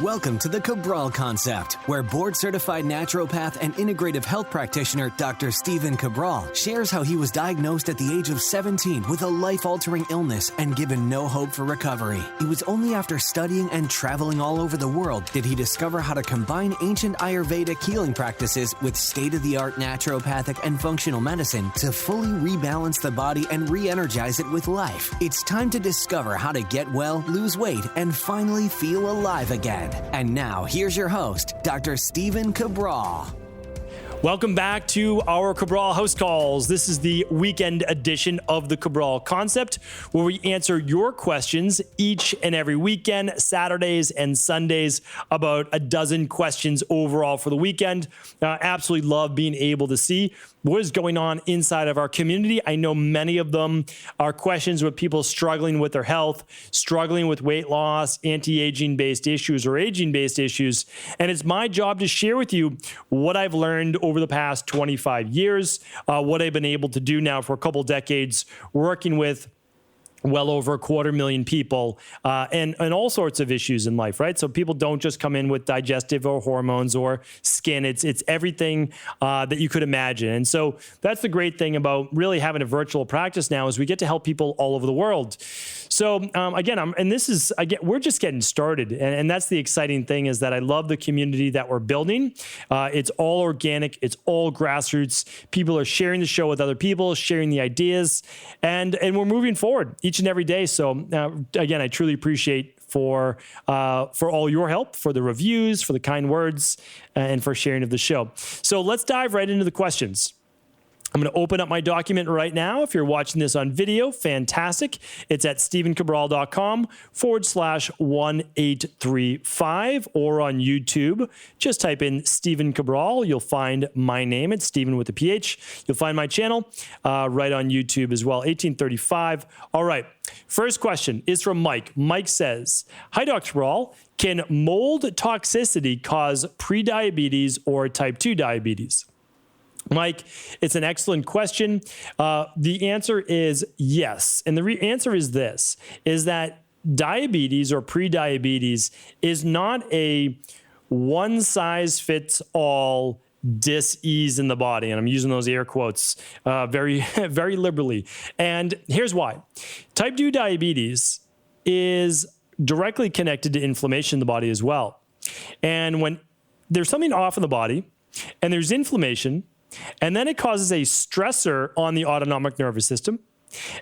Welcome to the Cabral Concept, where board-certified naturopath and integrative health practitioner Dr. Stephen Cabral shares how he was diagnosed at the age of 17 with a life-altering illness and given no hope for recovery. It was only after studying and traveling all over the world did he discover how to combine ancient Ayurvedic healing practices with state-of-the-art naturopathic and functional medicine to fully rebalance the body and re-energize it with life. It's time to discover how to get well, lose weight, and finally feel alive again. And now, here's your host, Dr. Stephen Cabral. Welcome back to our Cabral HouseCalls. This is the weekend edition of the Cabral Concept, where we answer your questions each and every weekend, Saturdays and Sundays, about a dozen questions overall for the weekend. Absolutely love being able to see what is going on inside of our community. I know many of them are questions with people struggling with their health, struggling with weight loss, anti-aging based issues, or aging based issues. And it's my job to share with you what I've learned over the past 25 years, what I've been able to do now for a couple decades, working with well over 250,000 people, and all sorts of issues in life, right? So people don't just come in with digestive or hormones or skin. It's everything that you could imagine. And so that's the great thing about really having a virtual practice now is we get to help people all over the world. So we're just getting started. And that's the exciting thing is that I love the community that we're building. It's all organic. It's all grassroots. People are sharing the show with other people, sharing the ideas, and we're moving forward each and every day. So again, I truly appreciate for all your help, for the reviews, for the kind words, and for sharing of the show. So let's dive right into the questions. I'm going to open up my document right now. If you're watching this on video, fantastic. It's at stephencabral.com/1835 or on YouTube. Just type in Stephen Cabral. You'll find my name. It's Stephen with a PH. You'll find my channel right on YouTube as well, 1835. All right. First question is from Mike. Mike says, "Hi, Dr. Cabral. Can mold toxicity cause prediabetes or type 2 diabetes?" Mike, it's an excellent question. The answer is yes. And the answer is this, is that diabetes or prediabetes is not a one-size-fits-all dis-ease in the body. And I'm using those air quotes very, very liberally. And here's why. Type 2 diabetes is directly connected to inflammation in the body as well. And when there's something off in the body and there's inflammation, and then it causes a stressor on the autonomic nervous system.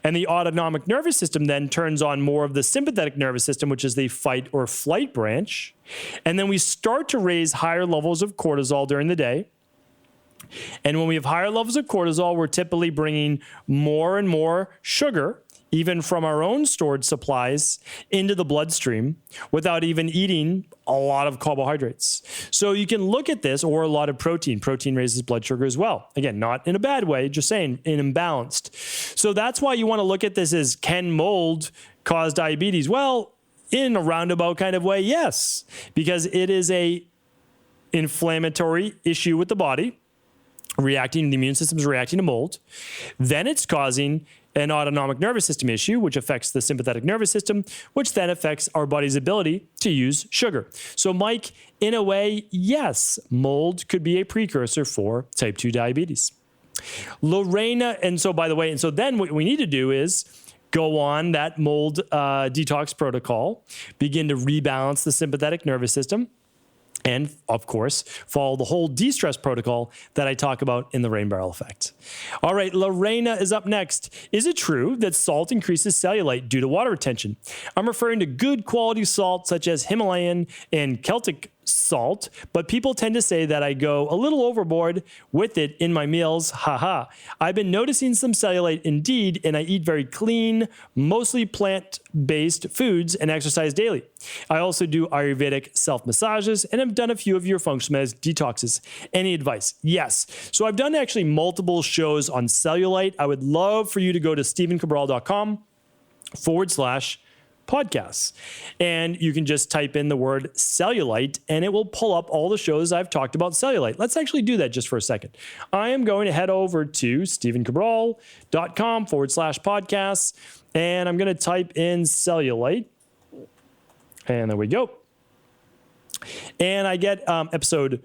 And the autonomic nervous system then turns on more of the sympathetic nervous system, which is the fight or flight branch. And then we start to raise higher levels of cortisol during the day. And when we have higher levels of cortisol, we're typically bringing more and more sugar, even from our own stored supplies, into the bloodstream without even eating a lot of carbohydrates. So you can look at this, or a lot of protein. Protein raises blood sugar as well. Again, not in a bad way, just saying imbalanced. So that's why you want to look at this as, can mold cause diabetes? Well, in a roundabout kind of way, yes, because it is a inflammatory issue with the body, the immune system is reacting to mold. Then it's causing an autonomic nervous system issue, which affects the sympathetic nervous system, which then affects our body's ability to use sugar. So, Mike, in a way, yes, mold could be a precursor for type 2 diabetes. Lorena, and so then what we need to do is go on that mold detox protocol, begin to rebalance the sympathetic nervous system, and, of course, follow the whole de-stress protocol that I talk about in the rain barrel effect. All right, Lorena is up next. Is it true that salt increases cellulite due to water retention? I'm referring to good quality salt such as Himalayan and Celtic salt, but people tend to say that I go a little overboard with it in my meals. Haha. I've been noticing some cellulite indeed, and I eat very clean, mostly plant-based foods and exercise daily. I also do Ayurvedic self-massages, and I've done a few of your functional meds detoxes. Any advice? Yes. So I've done actually multiple shows on cellulite. I would love for you to go to stephencabral.com/podcasts. And you can just type in the word cellulite and it will pull up all the shows I've talked about cellulite. Let's actually do that just for a second. I am going to head over to stephencabral.com/podcasts and I'm going to type in cellulite. And there we go. And I get episode,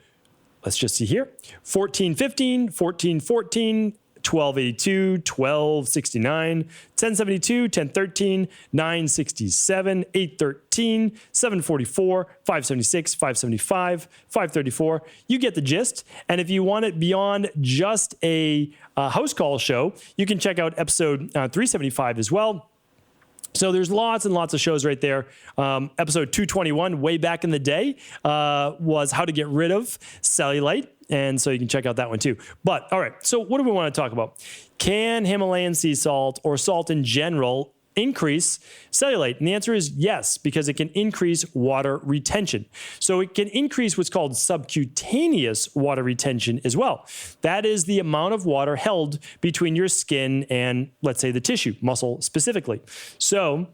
let's just see here, 1415, 1414, 1282, 1269, 1072, 1013, 967, 813, 744, 576, 575, 534. You get the gist. And if you want it beyond just a house call show, you can check out episode 375 as well. So there's lots and lots of shows right there. Episode 221, way back in the day, was how to get rid of cellulite. And so you can check out that one too. But all right, so what do we want to talk about? Can Himalayan sea salt or salt in general increase cellulite? And the answer is yes, because it can increase water retention. So it can increase what's called subcutaneous water retention as well. That is the amount of water held between your skin and, let's say, the tissue, muscle specifically. So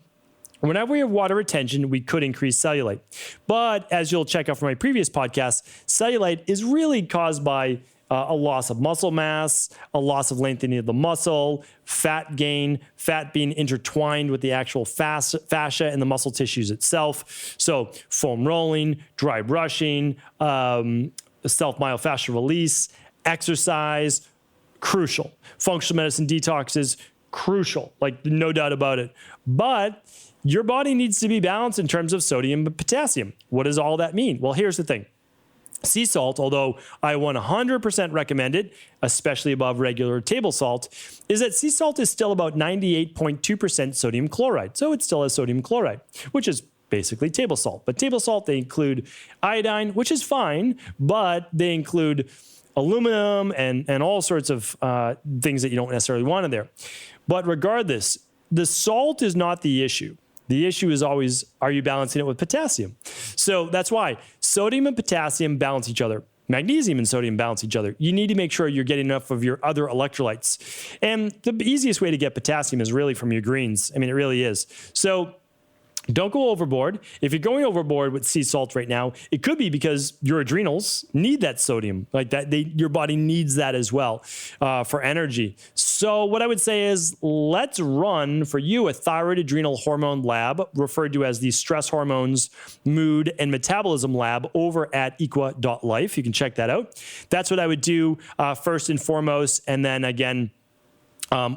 whenever we have water retention, we could increase cellulite. But as you'll check out from my previous podcast, cellulite is really caused by a loss of muscle mass, a loss of lengthening of the muscle, fat gain, fat being intertwined with the actual fascia and the muscle tissues itself. So foam rolling, dry brushing, self-myofascial release, exercise, crucial. Functional medicine detoxes, crucial, like no doubt about it. But your body needs to be balanced in terms of sodium and potassium. What does all that mean? Well, here's the thing. Sea salt, although I 100% recommend it, especially above regular table salt, is that sea salt is still about 98.2% sodium chloride. So it still has sodium chloride, which is basically table salt. But table salt, they include iodine, which is fine, but they include aluminum and all sorts of things that you don't necessarily want in there. But regardless, the salt is not the issue. The issue is always, are you balancing it with potassium? So that's why sodium and potassium balance each other. Magnesium and sodium balance each other. You need to make sure you're getting enough of your other electrolytes. And the easiest way to get potassium is really from your greens. I mean, it really is. So don't go overboard. If you're going overboard with sea salt right now, it could be because your adrenals need that sodium, like that. Your body needs that as well for energy. So what I would say is, let's run for you a thyroid adrenal hormone lab, referred to as the stress hormones, mood, and metabolism lab over at equa.life. You can check that out. That's what I would do first and foremost, and then again,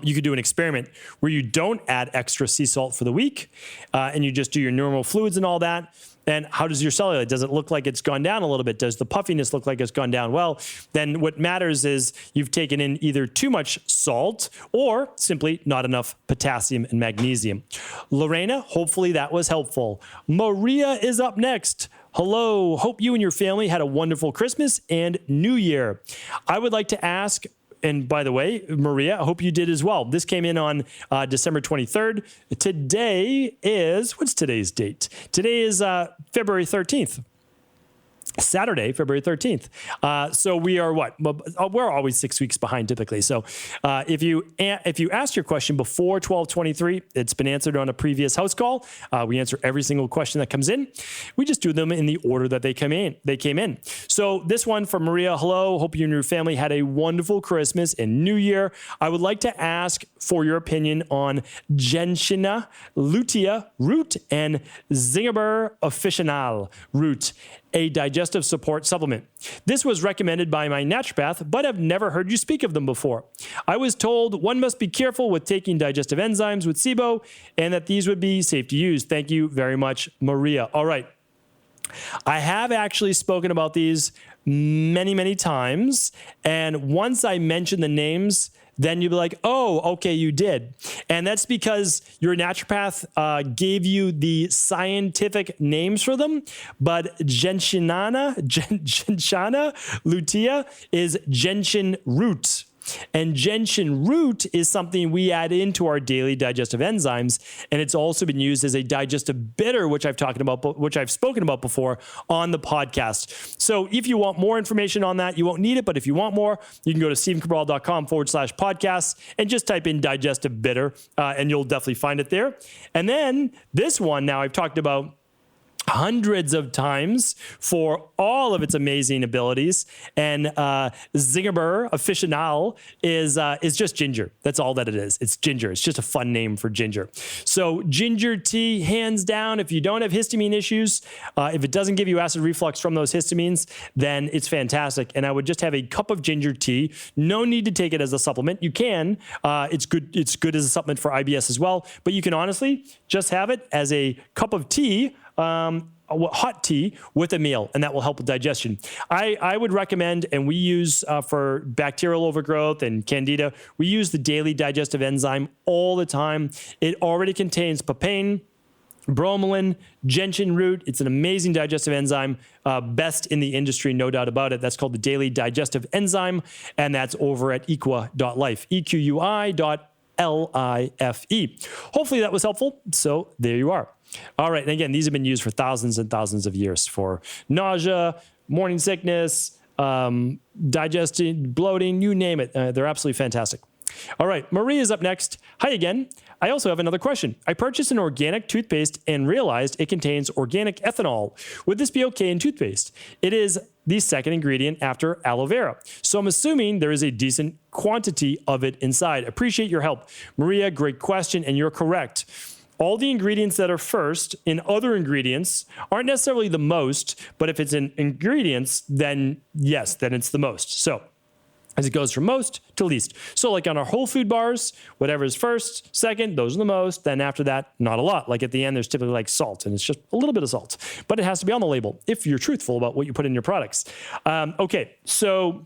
you could do an experiment where you don't add extra sea salt for the week and you just do your normal fluids and all that. And how does your cellulite? Does it look like it's gone down a little bit? Does the puffiness look like it's gone down? Well, then what matters is you've taken in either too much salt or simply not enough potassium and magnesium. Lorena, hopefully that was helpful. Maria is up next. Hello. Hope you and your family had a wonderful Christmas and New Year. I would like to ask, and by the way, Maria, I hope you did as well. This came in on December 23rd. Today is, what's today's date? Today is February 13th. Saturday, February 13th. So we are what? We're always 6 weeks behind typically. So if you asked your question before 12:23, it's been answered on a previous house call. We answer every single question that comes in. We just do them in the order that they came in. So this one from Maria, hello. Hope you and your family had a wonderful Christmas and New Year. I would like to ask for your opinion on Getiana Lutea root and Zingiber Officinale root, a digestive support supplement. This was recommended by my naturopath, but I've never heard you speak of them before. I was told one must be careful with taking digestive enzymes with Sibo and that these would be safe to use. Thank you very much, Maria. All right. I have actually spoken about these many, many times. And once I mention the names, then you'll be like, oh, okay, you did. And that's because your naturopath gave you the scientific names for them, but Getiana Lutea is gentian root. And gentian root is something we add into our daily digestive enzymes, and it's also been used as a digestive bitter, which I've spoken about before on the podcast. So if you want more information on that, you won't need it, but if you want more, you can go to stevencabral.com/podcasts and just type in digestive bitter, and you'll definitely find it there. And then this one, now I've talked about hundreds of times for all of its amazing abilities. And Zingiber Officinale is just ginger. That's all that it is. It's ginger. It's just a fun name for ginger. So ginger tea, hands down, if you don't have histamine issues, if it doesn't give you acid reflux from those histamines, then it's fantastic. And I would just have a cup of ginger tea. No need to take it as a supplement. You can. It's good. It's good as a supplement for IBS as well. But you can honestly just have it as a cup of tea, hot tea with a meal, and that will help with digestion. I would recommend, and we use for bacterial overgrowth and candida, we use the daily digestive enzyme all the time. It already contains papain, bromelain, gentian root. It's an amazing digestive enzyme, best in the industry, no doubt about it. That's called the daily digestive enzyme, and that's over at equi.life, EQUI.life. Hopefully that was helpful. So there you are. All right. And again, these have been used for thousands and thousands of years for nausea, morning sickness, digestion, bloating, you name it. They're absolutely fantastic. All right. Marie is up next. Hi again. I also have another question. I purchased an organic toothpaste and realized it contains organic ethanol. Would this be okay in toothpaste? It is the second ingredient after aloe vera. So I'm assuming there is a decent quantity of it inside. Appreciate your help. Maria, great question, and you're correct. All the ingredients that are first in other ingredients aren't necessarily the most, but if it's in ingredients, then yes, then it's the most. So as it goes from most to least. So like on our whole food bars, whatever is first, second, those are the most. Then after that, not a lot. Like at the end, there's typically like salt, and it's just a little bit of salt. But it has to be on the label if you're truthful about what you put in your products. Okay, so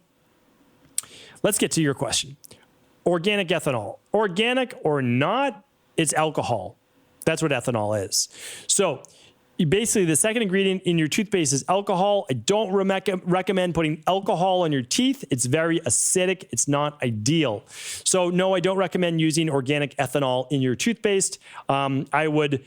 let's get to your question. Organic ethanol. Organic or not, it's alcohol. That's what ethanol is. So basically, the second ingredient in your toothpaste is alcohol. I don't recommend putting alcohol on your teeth. It's very acidic. It's not ideal. So no, I don't recommend using organic ethanol in your toothpaste. I would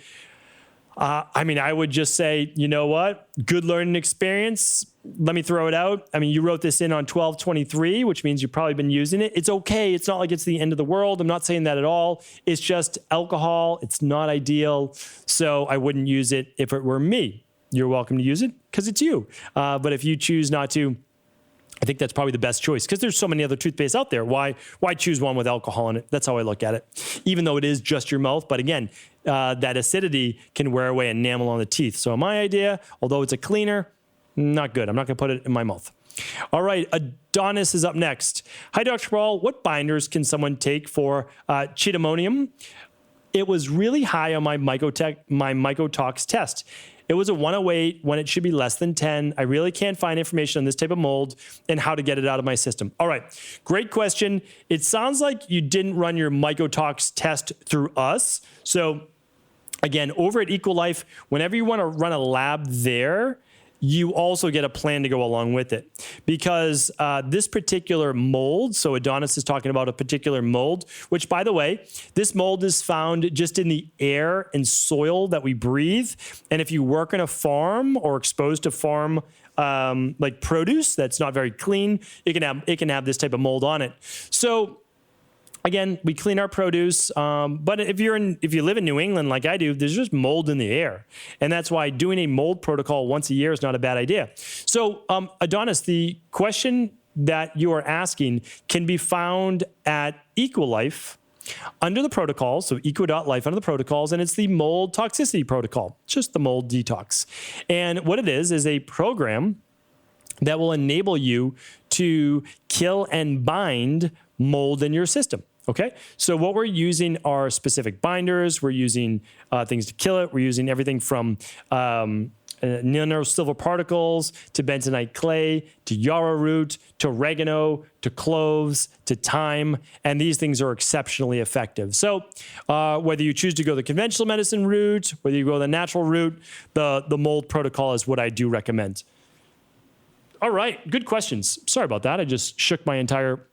just say, you know what? Good learning experience. Let me throw it out. I mean, you wrote this in on 12/23, which means you've probably been using it. It's okay. It's not like it's the end of the world. I'm not saying that at all. It's just alcohol. It's not ideal. So I wouldn't use it if it were me. You're welcome to use it because it's you. But if you choose not to, I think that's probably the best choice because there's so many other toothpaste out there. Why choose one with alcohol in it? That's how I look at it, even though it is just your mouth. But again, that acidity can wear away enamel on the teeth. So my idea, although it's a cleaner, not good. I'm not going to put it in my mouth. All right, Adonis is up next. Hi, Dr. Cabral. What binders can someone take for chidamonium? It was really high on my mycotox test. It was a 108 when it should be less than 10. I really can't find information on this type of mold and how to get it out of my system. All right, great question. It sounds like you didn't run your mycotox test through us. So again, over at EqualLife, whenever you want to run a lab there, you also get a plan to go along with it because this particular mold, so Adonis is talking about a particular mold, which by the way, this mold is found just in the air and soil that we breathe. And if you work on a farm or exposed to farm like produce that's not very clean, it can have this type of mold on it. So again, we clean our produce, but if you live in New England like I do, there's just mold in the air. And that's why doing a mold protocol once a year is not a bad idea. So Adonis, the question that you are asking can be found at EqualLife under the protocols, so equi.life under the protocols, and it's the mold toxicity protocol, just the mold detox. And what it is a program that will enable you to kill and bind mold in your system. Okay, so what we're using are specific binders. We're using things to kill it. We're using everything from nanosilver particles to bentonite clay to yarrow root to oregano to cloves to thyme, and these things are exceptionally effective. So whether you choose to go the conventional medicine route, whether you go the natural route, the mold protocol is what I do recommend. All right, good questions. Sorry about that. I just shook my entire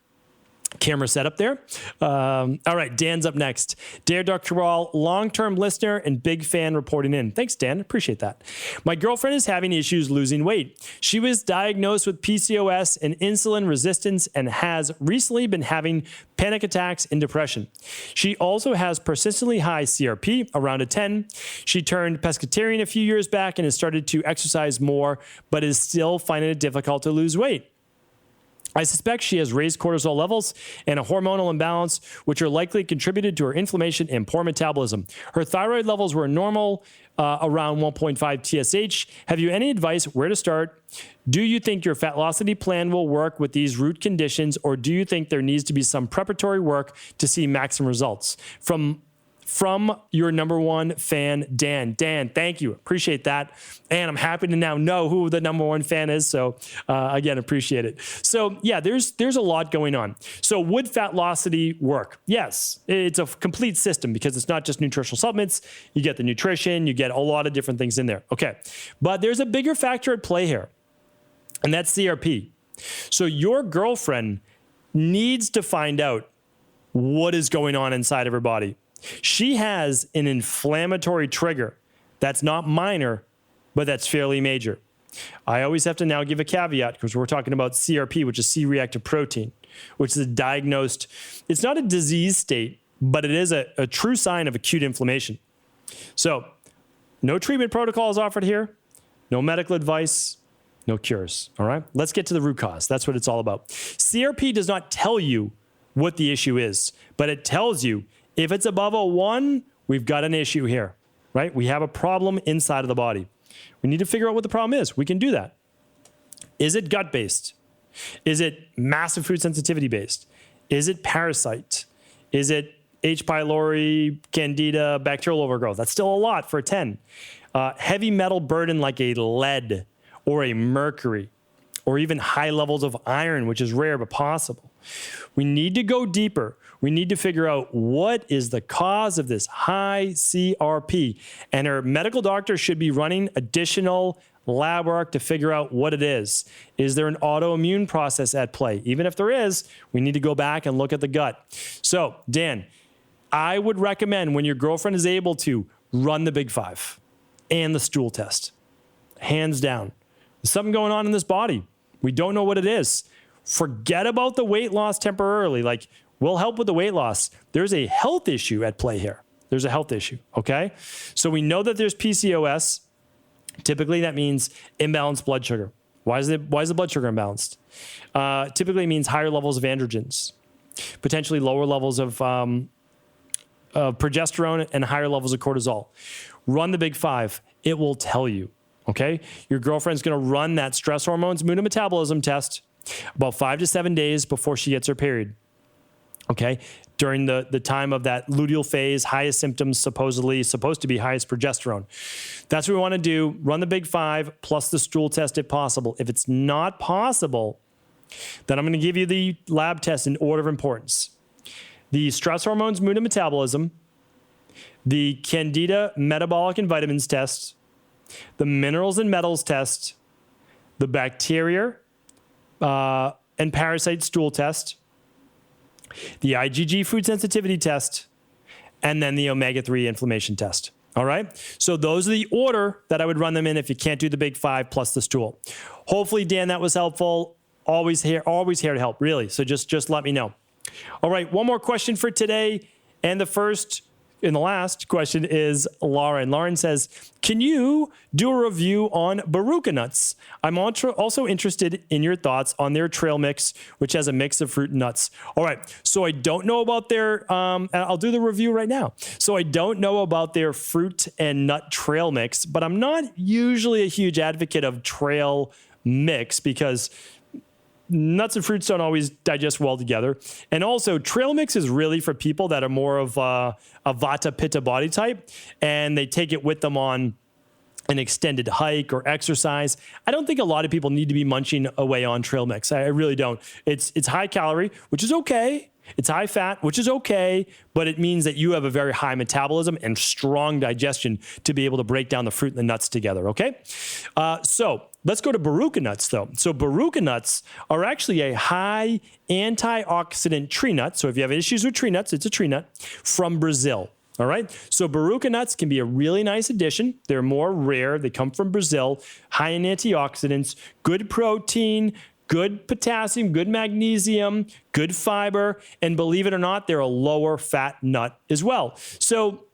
camera setup there. All right, Dan's up next. Dear Dr. Cabral, long-term listener and big fan reporting in. Thanks, Dan. Appreciate that. My girlfriend is having issues losing weight. She was diagnosed with PCOS and insulin resistance and has recently been having panic attacks and depression. She also has persistently high CRP, around a 10. She turned pescatarian a few years back and has started to exercise more, but is still finding it difficult to lose weight. I suspect she has raised cortisol levels and a hormonal imbalance, which are likely contributed to her inflammation and poor metabolism. Her thyroid levels were normal, around 1.5 TSH. Have you any advice where to start? Do you think your Fatlocity plan will work with these root conditions, or do you think there needs to be some preparatory work to see maximum results? From your number one fan, Dan. Dan, thank you. Appreciate that. And I'm happy to now know who the number one fan is. So again, appreciate it. So yeah, there's a lot going on. So would Fatlocity work? Yes, it's a complete system because it's not just nutritional supplements. You get the nutrition, you get a lot of different things in there. Okay, but there's a bigger factor at play here, and that's CRP. So your girlfriend needs to find out what is going on inside of her body. She has an inflammatory trigger that's not minor, but that's fairly major. I always have to now give a caveat because we're talking about CRP, which is C-reactive protein, which is a diagnosed, it's not a disease state, but it is a true sign of acute inflammation. So no treatment protocols offered here, no medical advice, no cures. All right, let's get to the root cause. That's what it's all about. CRP does not tell you what the issue is, but it tells you if it's above a 1, we've got an issue here, right? We have a problem inside of the body. We need to figure out what the problem is. We can do that. Is it gut-based? Is it massive food sensitivity-based? Is it parasite? Is it H. pylori, candida, bacterial overgrowth? That's still a lot for a 10. Heavy metal burden like a lead or a mercury, or even high levels of iron, which is rare but possible. We need to go deeper. We need to figure out what is the cause of this high CRP. And our medical doctor should be running additional lab work to figure out what it is. Is there an autoimmune process at play? Even if there is, we need to go back and look at the gut. So, Dan, I would recommend when your girlfriend is able to run the Big 5 and the stool test. Hands down. There's something going on in this body. We don't know what it is. Forget about the weight loss temporarily. Like, we'll help with the weight loss. There's a health issue at play here. There's a health issue, okay? So we know that there's PCOS. Typically, that means imbalanced blood sugar. Why is the blood sugar imbalanced? Typically, it means higher levels of androgens, potentially lower levels of progesterone and higher levels of cortisol. Run the Big 5. It will tell you, okay? Your girlfriend's going to run that stress hormones, mood and metabolism test about 5 to 7 days before she gets her period. Okay, during the time of that luteal phase, highest symptoms supposed to be highest progesterone. That's what we want to do. Run the Big 5 plus the stool test if possible. If it's not possible, then I'm going to give you the lab test in order of importance. The stress hormones, mood and metabolism, the candida metabolic and vitamins test, the minerals and metals test, the bacteria and parasite stool test, the IgG food sensitivity test, and then the omega-3 inflammation test. All right? So those are the order that I would run them in if you can't do the Big 5 plus the stool. Hopefully, Dan, that was helpful. Always here to help, really. So just let me know. All right, one more question for today. And the last question is Lauren. Lauren says, can you do a review on Baruka nuts? I'm also interested in your thoughts on their trail mix, which has a mix of fruit and nuts. All right, so I don't know about their, I'll do the review right now. So I don't know about their fruit and nut trail mix, but I'm not usually a huge advocate of trail mix because nuts and fruits don't always digest well together. And also, trail mix is really for people that are more of a Vata Pitta body type, and they take it with them on an extended hike or exercise, I don't think a lot of people need to be munching away on trail mix. I really don't. It's high calorie, which is okay. It's high fat, which is okay, but it means that you have a very high metabolism and strong digestion to be able to break down the fruit and the nuts together, okay? So let's go to Baruka nuts, though. So Baruka nuts are actually a high antioxidant tree nut. So if you have issues with tree nuts, it's a tree nut from Brazil. All right. So Baruka nuts can be a really nice addition. They're more rare. They come from Brazil, high in antioxidants, good protein, good potassium, good magnesium, good fiber. And believe it or not, they're a lower fat nut as well. So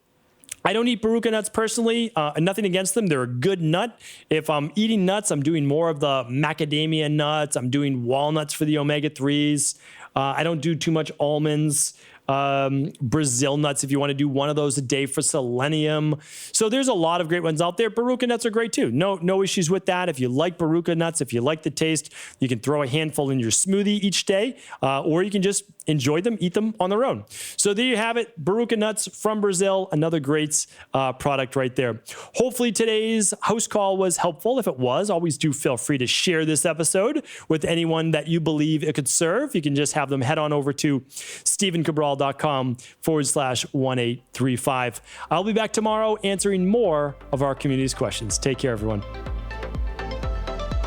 I don't eat Baruka nuts personally. Nothing against them. They're a good nut. If I'm eating nuts, I'm doing more of the macadamia nuts. I'm doing walnuts for the omega-3s. I don't do too much almonds. Brazil nuts, if you want to do one of those a day for selenium. So there's a lot of great ones out there. Baruka nuts are great too. No issues with that. If you like Baruka nuts, if you like the taste, you can throw a handful in your smoothie each day, or you can just enjoy them, eat them on their own. So there you have it. Baruka nuts from Brazil, another great product right there. Hopefully today's house call was helpful. If it was, always do feel free to share this episode with anyone that you believe it could serve. You can just have them head on over to StephenCabral.com/1835. I'll be back tomorrow answering more of our community's questions. Take care, everyone.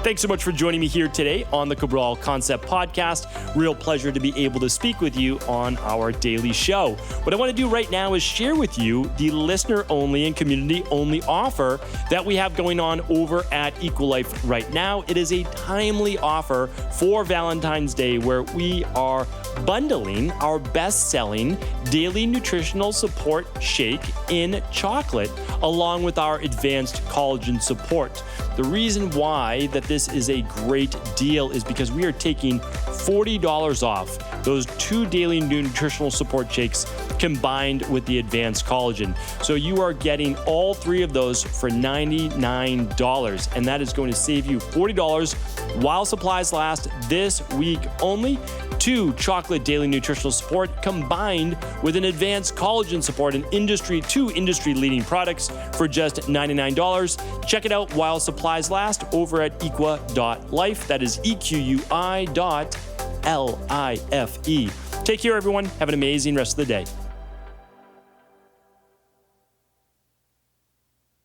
Thanks so much for joining me here today on the Cabral Concept Podcast. Real pleasure to be able to speak with you on our daily show. What I want to do right now is share with you the listener-only and community-only offer that we have going on over at Equilife right now. It is a timely offer for Valentine's Day where we are bundling our best-selling daily nutritional support shake in chocolate along with our advanced collagen support. The reason why that this is a great deal is because we are taking $40 off those 2 daily nutritional support shakes combined with the advanced collagen. So you are getting all 3 of those for $99, and that is going to save you $40 while supplies last this week only. 2 chocolate daily nutritional support combined with an advanced collagen support, and 2 industry-leading products for just $99. Check it out while supplies last over at equi.life. That is EQUI.LIFE. Take care, everyone. Have an amazing rest of the day.